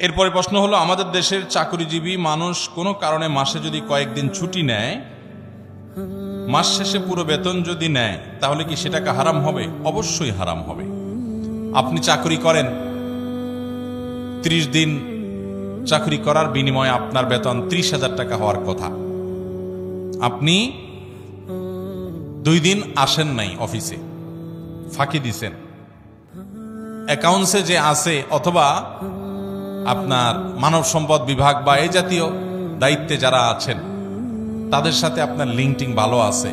এরপরে প্রশ্ন হলো, আমাদের দেশের চাকরিজীবী মানুষ কোনো কারণে মাসে যদি কয়েকদিন ছুটি নেয়, মাস শেষে পুরো বেতন যদি নেয়, তাহলে কি সেটাকে হারাম হবে? অবশ্যই হারাম হবে। আপনি চাকরি করেন, 30 দিন চাকরি করার বিনিময়ে আপনার বেতন 30,000 টাকা হওয়ার কথা। আপনি 2 দিন আসেন নাই অফিসে, ফাঁকি দিছেন, অ্যাকাউন্টসে যে আছে অথবা আপনার মানব সম্পদ বিভাগ বা এই জাতীয় দায়িত্বে যারা আছেন তাদের সাথে আপনার লিঙ্কটিং ভালো আছে,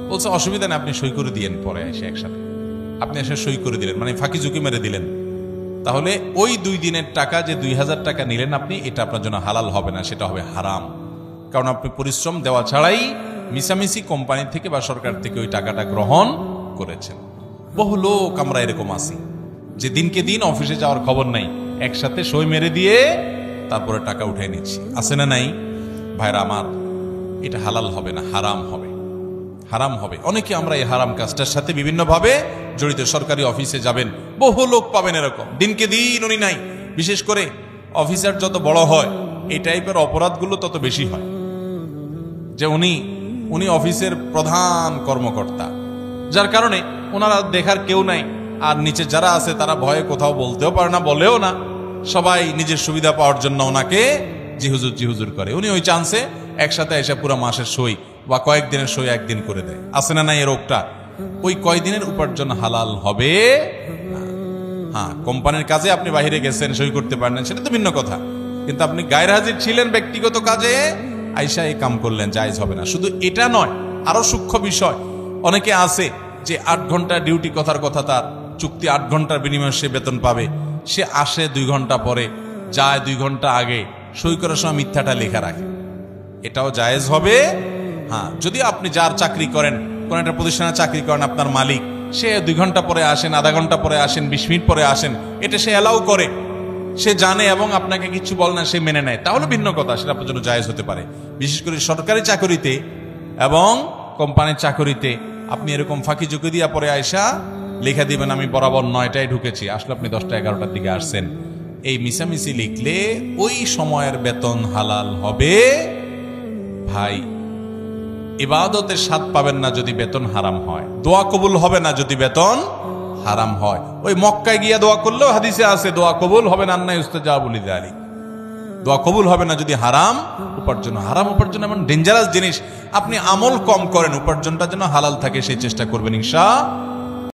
বলছে অসুবিধা নেই, আপনি সই করে দিয়েন, পরে এসে একসাথে আপনি এসে সই করে দিলেন, মানে ফাঁকি ঝুঁকি মেরে দিলেন, তাহলে ওই 2 দিনের টাকা যে 2,000 টাকা নিলেন আপনি, এটা আপনার জন্য হালাল হবে না, সেটা হবে হারাম। কারণ আপনি পরিশ্রম দেওয়া ছাড়াই মিশামিশি কোম্পানি থেকে বা সরকার থেকে ওই টাকাটা গ্রহণ করেছেন। বহু লোক আমরা এরকম আছি যে দিনকে দিন অফিসে যাওয়ার খবর নাই, একসাথে সই মেরে দিয়ে তারপরে টাকা উঠে নিচ্ছি, আছে না নাই? ভাইরা আমার, এটা হালাল হবে না, হারাম হবে, হারাম হবে। অনেকে আমরা এই হারাম কাজটার সাথে বিভিন্নভাবে জড়িত। সরকারি অফিসে যাবেন, বহু লোক পাবেন এরকম, দিনকে দিন উনি নাই। বিশেষ করে অফিসার যত বড় হয় এই টাইপের অপরাধগুলো তত বেশি হয়, যে উনি অফিসের প্রধান কর্মকর্তা, যার কারণে ওনারা দেখার কেউ নাই, আর নিচে যারা আছে তারা ভয়ে কোথাও বলতেও পারে না, বলেও না, সবাই নিজের সুবিধা পাওয়ার জন্য ওনাকে জিহুজুর করে। উনি ওই চান্সে একসাথে এসে পুরো মাসের সই বা কয়েকদিনের সই একদিন করে দেয়। আছে না নাই এই রোগটা? ওই কয়দিনের উপার্জন হালাল হবে না। হ্যাঁ, কোম্পানির কাজে আপনি বাইরে গেছেন, সই করতে পারেন, সেটা তো ভিন্ন কথা, কিন্তু আপনি গায়ের হাজির ছিলেন ব্যক্তিগত কাজে, আইসা এই কাম করলেন, জায়েজ হবে না। শুধু এটা নয়, আরো সূক্ষ্ম বিষয়, অনেকে আছে যে 8 ঘন্টা ডিউটি, কথার কথা তার চুক্তি 8 ঘন্টার বিনিময়ে সে বেতন পাবে, সে আসে 2 ঘন্টা পরে, যায় 2 ঘন্টা আগে, সই করার সময় মিথ্যাটা লেখা রাখে, এটাও জায়েজ হবে। হ্যাঁ, যদি আপনি যার চাকরি করেন, কোন একটা প্রতিষ্ঠানে চাকরি করেন, আপনার মালিক, সে 2 ঘন্টা পরে আসেন, আধা ঘন্টা পরে আসেন, 20 মিনিট পরে আসেন, এটা সে অ্যালাউ করে, সে জানে এবং আপনাকে কিছু বলে না, সে মেনে নেয়, তাহলে ভিন্ন কথা, সেটা আপনার জন্য জায়েজ হতে পারে। বিশেষ করে সরকারি চাকরিতে এবং কোম্পানির চাকরিতে আপনি এরকম ফাঁকি ঝুঁকি দিয়া পরে আয়সা লেখা দিবেন, আমি বরাবর 9টায় ঢুকেছি, আসলে আপনি 10টা 11টার দিকে আসছেন, এই মিশামিশি লিখলে ওই সময়ের বেতন হালাল হবে। ভাই, ইবাদতের স্বাদ পাবেন না যদি বেতন হারাম হয়, দোয়া কবুল হবে না যদি বেতন হারাম হয়। ওই মক্কায় গিয়া দোয়া করলেও হাদিসে আছে দোয়া কবুল হবে না, আন্না ইউস্তাজাবু লিযালিক, দোয়া কবুল হবে না যদি হারাম উপার্জন। হারাম উপার্জন এমন ডেঞ্জারাস জিনিস, আপনি আমল কম করেন, উপার্জনটা যেন হালাল থাকে সেই চেষ্টা করবেন ইনশাআল্লাহ।